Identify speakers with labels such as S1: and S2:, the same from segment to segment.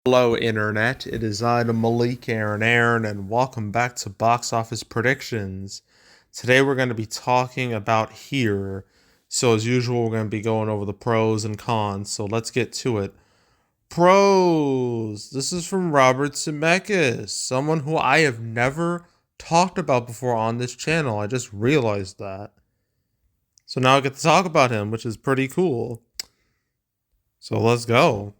S1: Hello, Internet. It is I, the Malik Aaron, and welcome back to Box Office Predictions. Today we're going to be talking about Here. So, as usual, we're going to be going over the pros and cons. So, let's get to it. Pros! This is from Robert Zemeckis, someone who I have never talked about before on this channel. I just realized that. So, now I get to talk about him, which is pretty cool. So, let's go.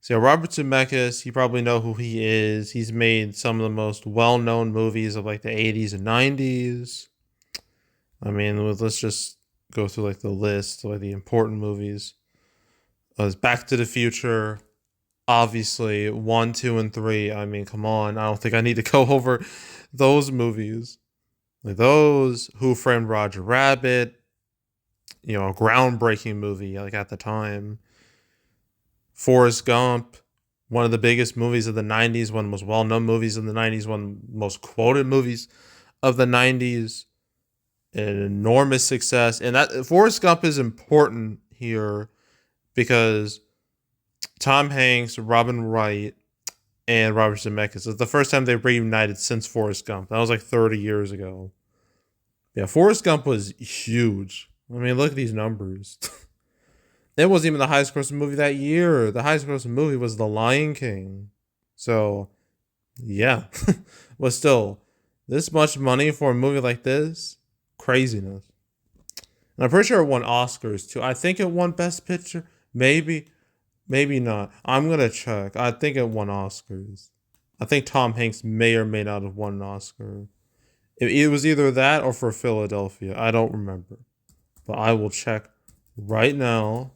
S1: So Robert Zemeckis, you probably know who he is. He's made some of the most well-known movies of like the 80s and 90s. I mean, let's just go through like the list, like the important movies. It's Back to the Future, obviously 1, 2, and 3. I mean, come on. I don't think I need to go over those movies. Like those, Who Framed Roger Rabbit, a groundbreaking movie like at the time. Forrest Gump, one of the biggest movies of the 90s, one of the most well known movies of the 90s, one of the most quoted movies of the 90s. An enormous success. And that Forrest Gump is important here because Tom Hanks, Robin Wright, and Robert Zemeckis. It's the first time they reunited since Forrest Gump. That was like 30 years ago. Yeah, Forrest Gump was huge. I mean, look at these numbers. It wasn't even the highest grossing movie that year. The highest grossing movie was The Lion King. So, yeah. But still, this much money for a movie like this, craziness. And I'm pretty sure it won Oscars too. I think it won Best Picture. Maybe, maybe not. I'm gonna check. I think it won Oscars. I think Tom Hanks may or may not have won an Oscar. It was either that or for Philadelphia. I don't remember. But I will check right now.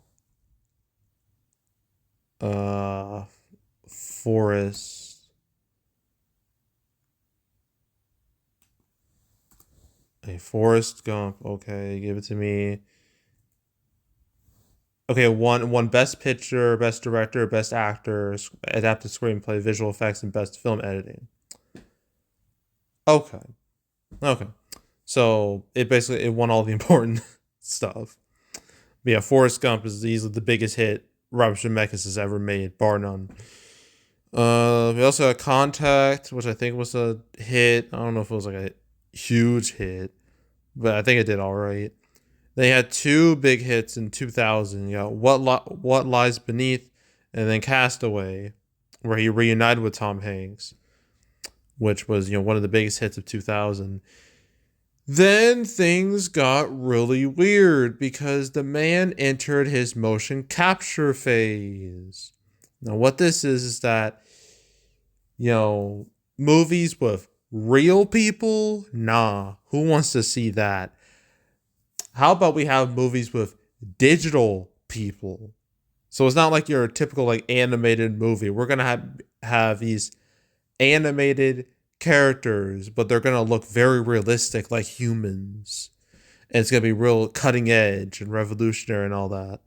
S1: Uh, Forrest. A Forrest Gump. Okay, give it to me. Okay, one Best Picture, Best Director, Best Actor, Adapted Screenplay, Visual Effects, and Best Film Editing. Okay, okay. So it won all the important stuff. But yeah, Forrest Gump is easily the biggest hit Robert Zemeckis has ever made, bar none. We also had Contact, which I think was a hit. I don't know if it was like a huge hit, but I think it did all right. They had two big hits in 2000. You got What Lies Beneath, and then Castaway, where he reunited with Tom Hanks, which was one of the biggest hits of 2000. Then things got really weird because the man entered his motion capture phase. Now, what this is that movies with real people, nah, who wants to see that? How about we have movies with digital people? So it's not like your typical like animated movie. We're gonna have these animated characters, but they're gonna look very realistic like humans. And it's gonna be real cutting edge and revolutionary and all that.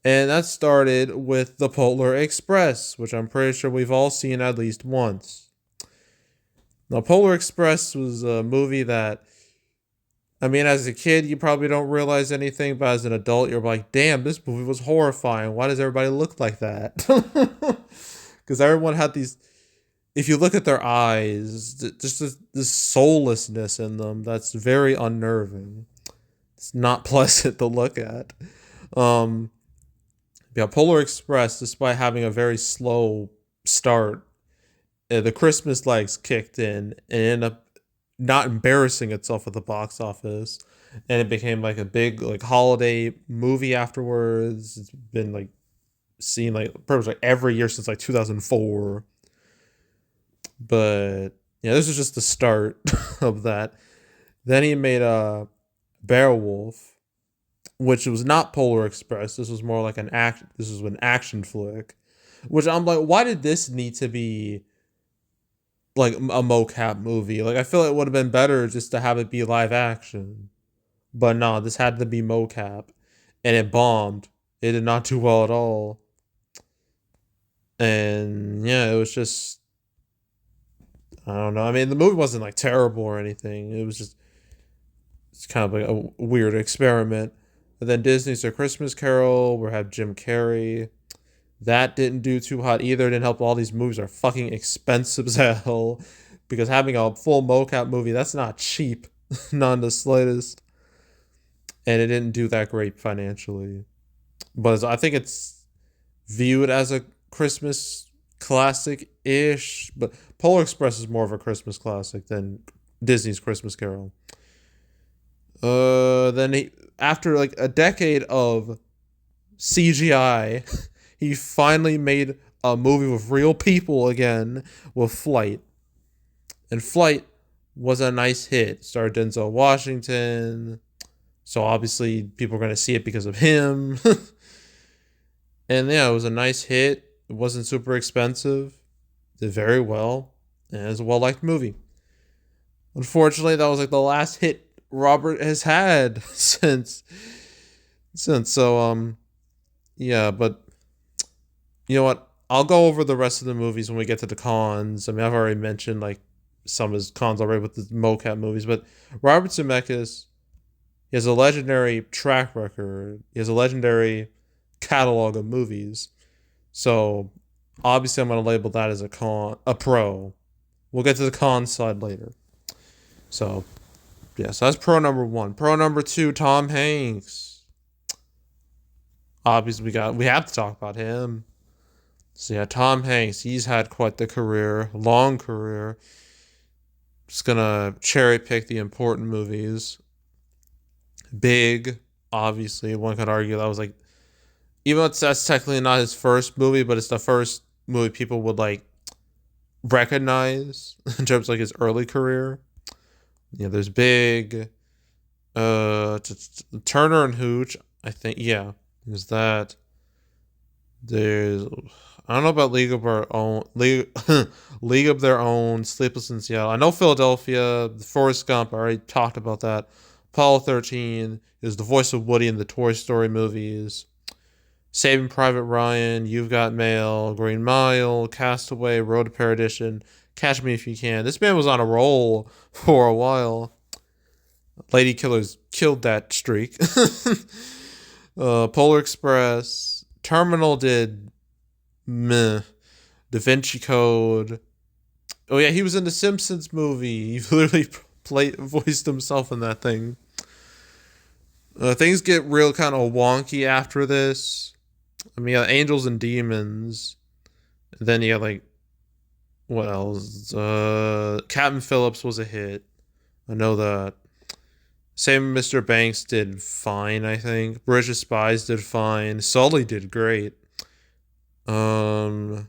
S1: And that started with the Polar Express, which I'm pretty sure we've all seen at least once. Now, Polar Express was a movie that, I mean, as a kid, you probably don't realize anything, but as an adult, you're like, damn, this movie was horrifying. Why does everybody look like that? Because everyone had these, if you look at their eyes, just this soullessness in them that's very unnerving. It's not pleasant to look at. Um, yeah, Polar Express, despite having a very slow start, the Christmas lights kicked in and ended up not embarrassing itself at the box office, and it became like a big like holiday movie afterwards. It's been like seen like pretty much like every year since like 2004. But yeah, this is just the start of that. Then he made a Beowulf, which was not Polar Express. This was more like an act. This was an action flick, which I'm like, why did this need to be like a mocap movie? Like, I feel it would have been better just to have it be live action. But no, this had to be mocap, and it bombed. It did not do well at all. And yeah, it was just, I don't know. I mean, the movie wasn't like terrible or anything. It was just, it's kind of like a weird experiment. And then Disney's A Christmas Carol, where have Jim Carrey. That didn't do too hot either. It didn't help. All these movies are fucking expensive as hell because having a full mocap movie, that's not cheap, not in the slightest. And it didn't do that great financially. But I think it's viewed as a Christmas classic ish. But Polar Express is more of a Christmas classic than Disney's Christmas Carol. Then after like a decade of CGI, he finally made a movie with real people again with Flight. And Flight was a nice hit. Starred Denzel Washington. So obviously people are going to see it because of him. And yeah, it was a nice hit. It wasn't super expensive. Did very well. And it was a well-liked movie. Unfortunately, that was like the last hit Robert has had since yeah, but you know what? I'll go over the rest of the movies when we get to the cons. I mean, I've already mentioned like some of his cons already with the mocap movies, but Robert Zemeckis, he has a legendary track record. He has a legendary catalog of movies. So obviously I'm gonna label that as a pro. We'll get to the con side later. So yeah, so that's pro number one. Pro number two, Tom Hanks. Obviously we have to talk about him. So yeah, Tom Hanks, he's had quite the career, long career. Just gonna cherry pick the important movies. Big, obviously, one could argue that was like, even though that's technically not his first movie, but it's the first movie people would like recognize in terms of like his early career. Yeah, there's Big, Turner and Hooch. I think yeah, there's that. There's I don't know about League of Our Own, League of Their Own, Sleepless in Seattle. I know Philadelphia, Forrest Gump. I already talked about that. Apollo 13 is the voice of Woody in the Toy Story movies. Saving Private Ryan, You've Got Mail, Green Mile, Castaway, Road to Perdition, Catch Me If You Can. This man was on a roll for a while. Lady Killers killed that streak. Polar Express, Terminal did meh. Da Vinci Code. Oh yeah, he was in the Simpsons movie. He literally voiced himself in that thing. Things get real kind of wonky after this. I mean, Angels and Demons. And then you got like, what else? Captain Phillips was a hit. I know that. Same Mr. Banks did fine, I think. Bridge of Spies did fine. Sully did great. The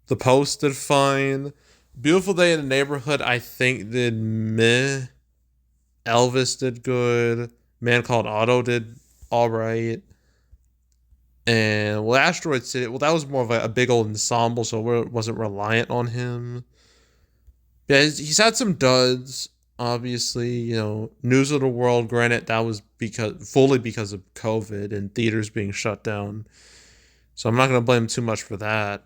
S1: Post did fine. Beautiful Day in the Neighborhood, I think, did meh. Elvis did good. Man Called Otto did alright. And well, Asteroid City, well, that was more of a big old ensemble, so it wasn't reliant on him. Yeah, he's had some duds, obviously. You know, News of the World, granted, that was fully because of COVID and theaters being shut down. So I'm not going to blame him too much for that.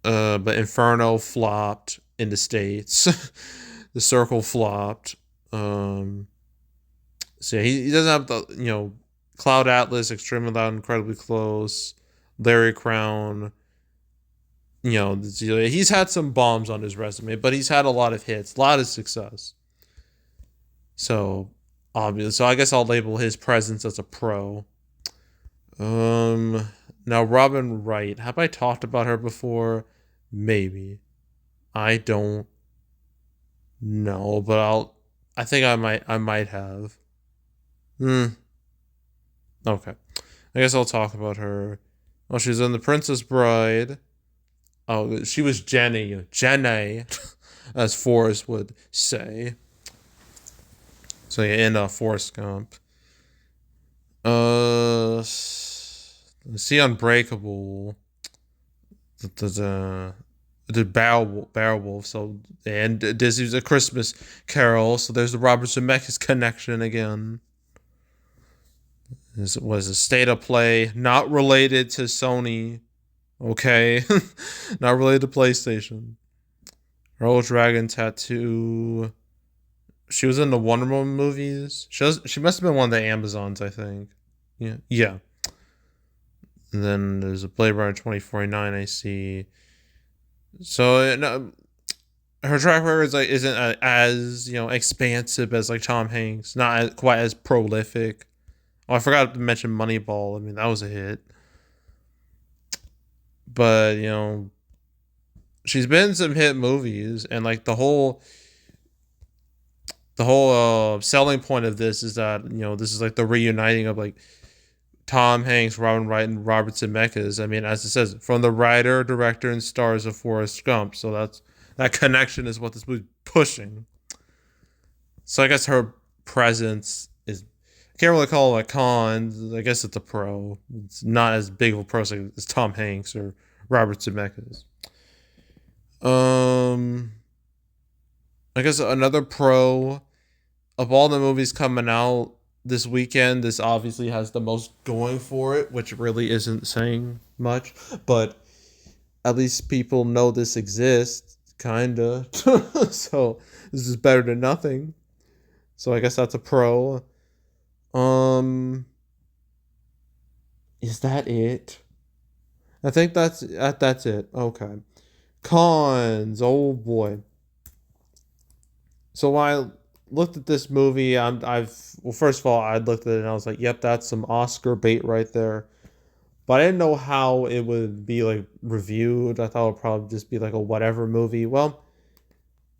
S1: But Inferno flopped in the States. The Circle flopped. So yeah, he doesn't have the, Cloud Atlas, Extremely Loud, Incredibly Close, Larry Crown. He's had some bombs on his resume, but he's had a lot of hits, a lot of success. So, obviously, I guess I'll label his presence as a pro. Now Robin Wright. Have I talked about her before? Maybe. I don't know, but I think I might have. Okay. I guess I'll talk about her. Oh, she's in The Princess Bride. Oh, she was Jenny, as Forrest would say. So yeah, in Forrest Gump. See Unbreakable. The Beowulf. So and Disney's A Christmas Carol. So there's the Robert Zemeckis connection again. This was a state of play, not related to Sony. Okay, not related to PlayStation. Royal Dragon Tattoo. She was in the Wonder Woman movies. She must have been one of the Amazons, I think. Yeah. And then there's a Blade Runner 2049 I see. So no, her track record is like isn't as expansive as like Tom Hanks, not quite as prolific. Oh, I forgot to mention Moneyball. I mean, that was a hit, but she's been in some hit movies, and like the whole selling point of this is that this is like the reuniting of like Tom Hanks, Robin Wright, and Robert Zemeckis. I mean, as it says, from the writer, director, and stars of Forrest Gump. So that connection is what this movie's pushing. So I guess her presence is, I can't really call it a con. I guess it's a pro. It's not as big of a pro as Tom Hanks or Robert Zemeckis. Um, I guess another pro of all the movies coming out this weekend, this obviously has the most going for it, which really isn't saying much, but at least people know this exists, kinda. So this is better than nothing. So I guess that's a pro. Um, is that it? I think that's it. Okay. Cons. Oh boy. So when I looked at this movie, well, first of all, I looked at it and I was like, "Yep, that's some Oscar bait right there." But I didn't know how it would be like reviewed. I thought it would probably just be like a whatever movie. Well,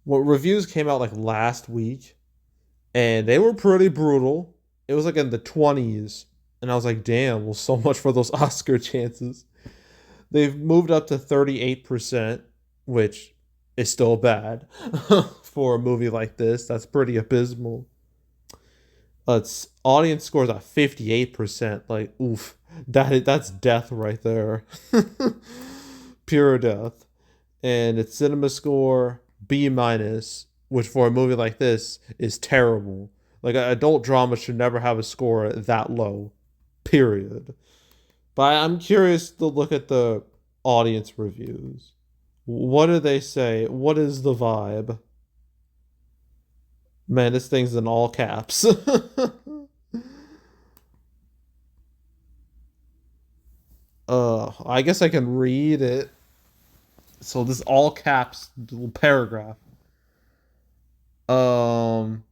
S1: what reviews came out like last week, and they were pretty brutal. It was like in the 20s, and I was like, "Damn!" Well, so much for those Oscar chances. They've moved up to 38%, which is still bad for a movie like this. That's pretty abysmal. Its audience scores at 58%. Like, oof, that's death right there. Pure death. And its cinema score B minus, which for a movie like this is terrible. Like, an adult drama should never have a score that low. Period. But I'm curious to look at the audience reviews. What do they say? What is the vibe? Man, this thing's in all caps. I guess I can read it. So this all caps little paragraph. Um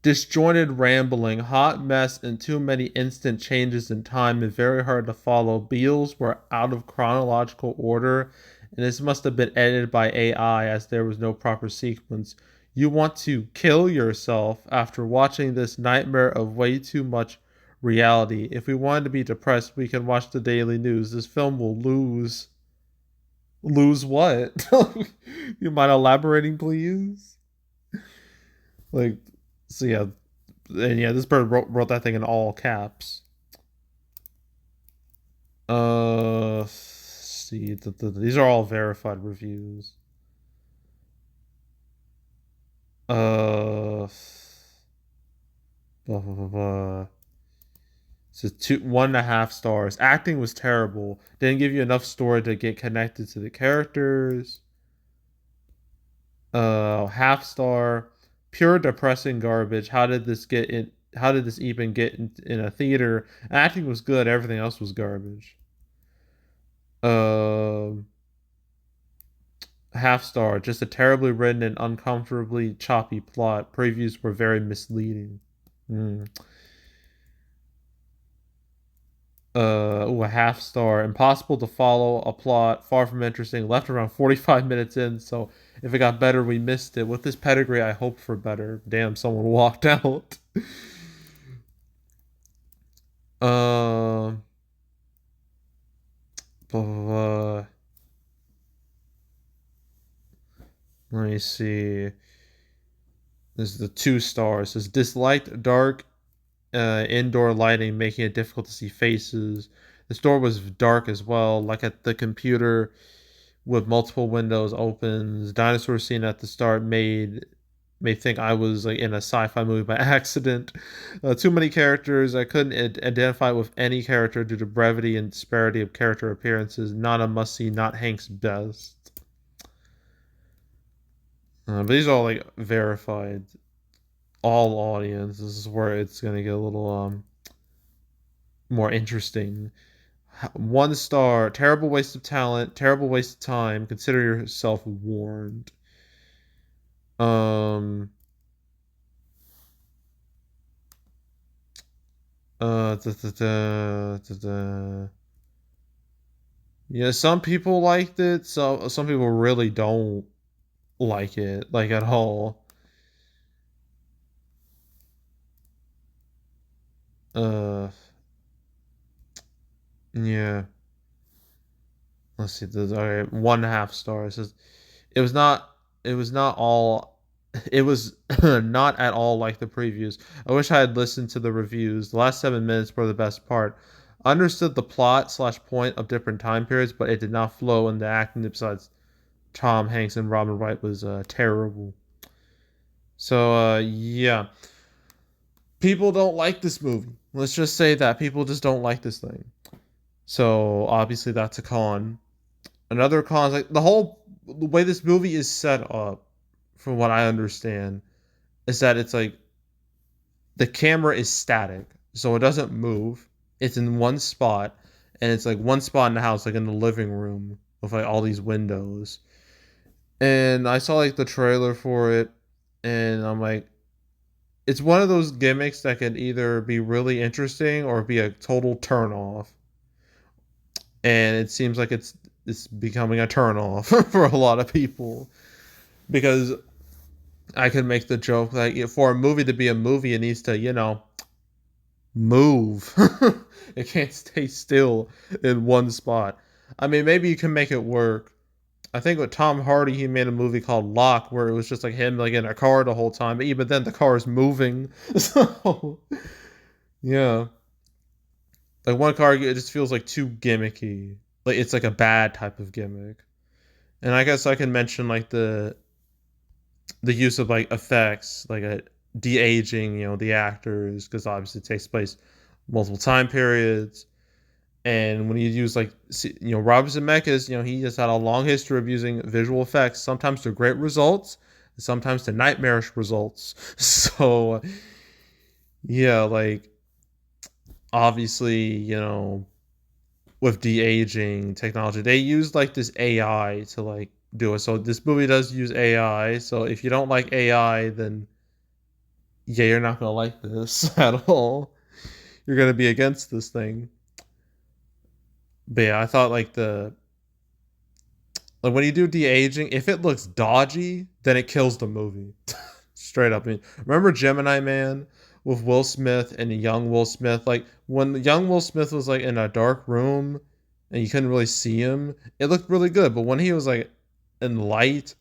S1: Disjointed rambling, hot mess, and too many instant changes in time and very hard to follow. Beals were out of chronological order, and this must have been edited by AI as there was no proper sequence. You want to kill yourself after watching this nightmare of way too much reality. If we wanted to be depressed, we can watch the daily news. This film will lose. Lose what? You mind elaborating, please? Like, so yeah, and yeah, this bird wrote that thing in all caps. See, these are all verified reviews. Uh, blah, blah, blah, blah. So 1.5 stars. Acting was terrible. Didn't give you enough story to get connected to the characters. Half star. Pure depressing garbage. How did this get in? How did this even get in a theater? Acting was good. Everything else was garbage. Um, Half star. Just a terribly written and uncomfortably choppy plot. Previews were very misleading. Mm. A half star. Impossible to follow. A plot far from interesting. Left around 45 minutes in. So if it got better, we missed it. With this pedigree, I hoped for better. Damn, someone walked out. Um. uh, Let me see. This is the 2 stars. It says disliked dark indoor lighting, making it difficult to see faces. The store was dark as well, like at the computer with multiple windows open. The dinosaur scene at the start made think I was like in a sci-fi movie by accident. Too many characters. I couldn't identify with any character due to brevity and disparity of character appearances. Not a must-see. Not Hank's best. But these are all like verified. All audience. This is where it's gonna get a little more interesting. One star. Terrible waste of talent. Terrible waste of time. Consider yourself warned. Um. Da, da, da, da, da. Yeah, some people liked it. So some people really don't like it, like at all. Uh. Yeah. Let's see. Okay, 1.5 stars. It was not. It was not all. It was not at all like the previews. I wish I had listened to the reviews. The last 7 minutes were the best part. I understood the plot slash point of different time periods, but it did not flow, and the acting besides Tom Hanks and Robin Wright was terrible. So yeah, people don't like this movie. Let's just say that people just don't like this thing. So obviously that's a con. Another con is like the way this movie is set up, from what I understand, is that it's like the camera is static, so it doesn't move. It's in one spot, and it's like one spot in the house, like in the living room with like all these windows. And I saw like the trailer for it, and I'm like, it's one of those gimmicks that can either be really interesting or be a total turn off. And it seems like it's becoming a turn off for a lot of people because I could make the joke that for a movie to be a movie, it needs to, move. It can't stay still in one spot. I mean, maybe you can make it work. I think with Tom Hardy, he made a movie called Lock, where it was just like him like in a car the whole time, but even then the car is moving. So yeah, like one car, it just feels like too gimmicky. Like it's like a bad type of gimmick. And I guess I can mention like the use of like effects, like a de-aging, the actors, because obviously it takes place multiple time periods. And when you use like Robert Zemeckis, he just had a long history of using visual effects, sometimes to great results, sometimes to nightmarish results. So yeah, like obviously, with de-aging technology, they use like this AI to like do it. So this movie does use AI. So if you don't like AI, then yeah, you're not gonna like this at all. You're gonna be against this thing. But yeah, I thought like when you do de aging, if it looks dodgy, then it kills the movie. Straight up. I mean, remember Gemini Man with Will Smith and young Will Smith? Like when young Will Smith was like in a dark room and you couldn't really see him, it looked really good. But when he was like in light,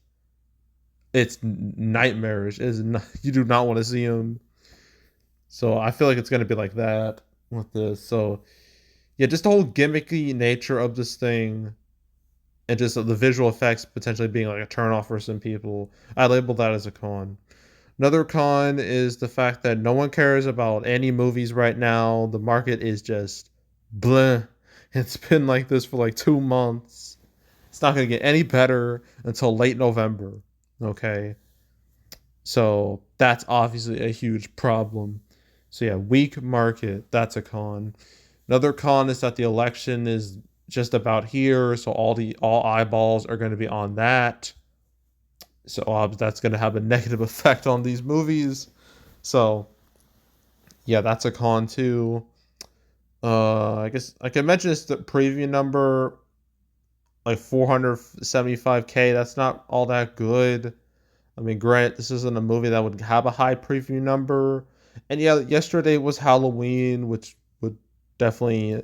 S1: it's nightmarish. You do not want to see him. So I feel like it's gonna be like that with this. So yeah, just the whole gimmicky nature of this thing, and just the visual effects potentially being like a turnoff for some people. I label that as a con. Another con is the fact that no one cares about any movies right now. The market is just bleh. It's been like this for like 2 months. It's not going to get any better until late November. Okay. So that's obviously a huge problem. So yeah, weak market. That's a con. Another con is that the election is just about here, so all eyeballs are going to be on that. So that's going to have a negative effect on these movies. So yeah, that's a con too. I guess I can mention this the preview number like 475K. That's not all that good. I mean, grant this isn't a movie that would have a high preview number. And yeah, yesterday was Halloween, which would definitely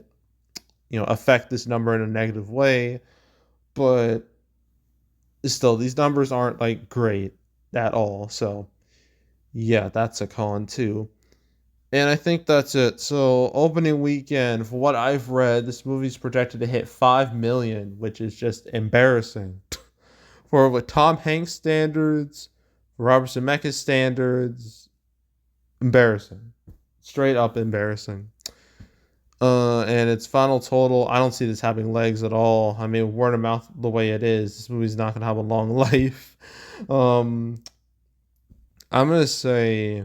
S1: affect this number in a negative way. But still, these numbers aren't like great at all. So yeah, that's a con too. And I think that's it. So opening weekend, for what I've read, this movie's projected to hit 5 million, which is just embarrassing for with Tom Hanks standards, Robert Zemeckis standards. Embarrassing, straight up embarrassing. And its final total, I don't see this having legs at all. I mean, word of mouth the way it is, this movie's not gonna have a long life. Um, I'm gonna say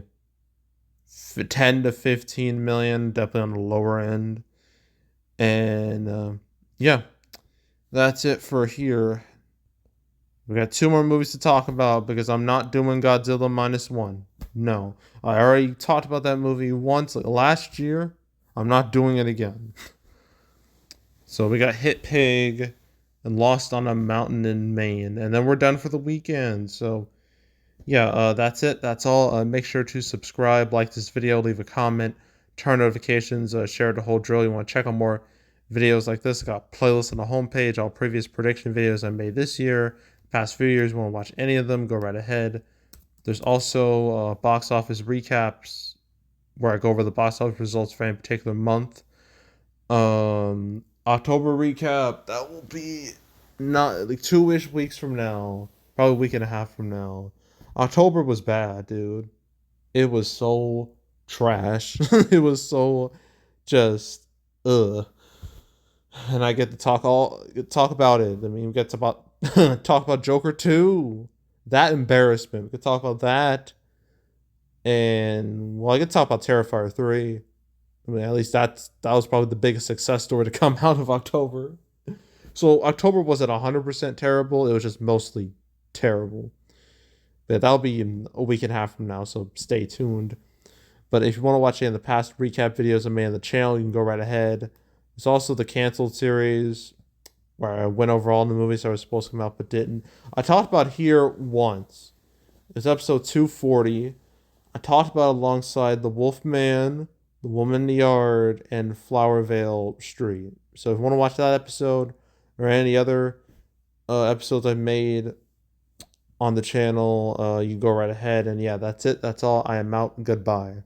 S1: 10 to 15 million, definitely on the lower end. And yeah, that's it for here. We got 2 more movies to talk about because I'm not doing Godzilla minus one. No, I already talked about that movie once, like last year. I'm not doing it again. So we got Hit Pig and Lost on a Mountain in Maine, and then we're done for the weekend. So yeah, that's it. That's all. Make sure to subscribe, like this video, leave a comment, turn notifications, share the whole drill. You want to check out more videos like this? I got playlists on the homepage, all previous prediction videos I made this year, past few years. You want to watch any of them? Go right ahead. There's also box office recaps where I go over the box office results for any particular month. October recap that will be not like 2-ish weeks from now, probably a week and a half from now. October was bad, dude. It was so trash. It was so just and I get to talk about it. I mean, we get to talk about Joker 2. That embarrassment. We could talk about that. And well, I could talk about Terrifier 3. I mean, at least that was probably the biggest success story to come out of October. So October wasn't 100% terrible. It was just mostly terrible. But that'll be in a week and a half from now, so stay tuned. But if you want to watch any of the past recap videos I made on the channel, you can go right ahead. There's also the canceled series where I went over all the movies that were supposed to come out but didn't. I talked about here once. It's episode 240. I talked about it alongside The Wolfman, The Woman in the Yard, and Flowervale Street. So if you want to watch that episode or any other episodes I've made on the channel, you can go right ahead. And yeah, that's it. That's all. I am out. Goodbye.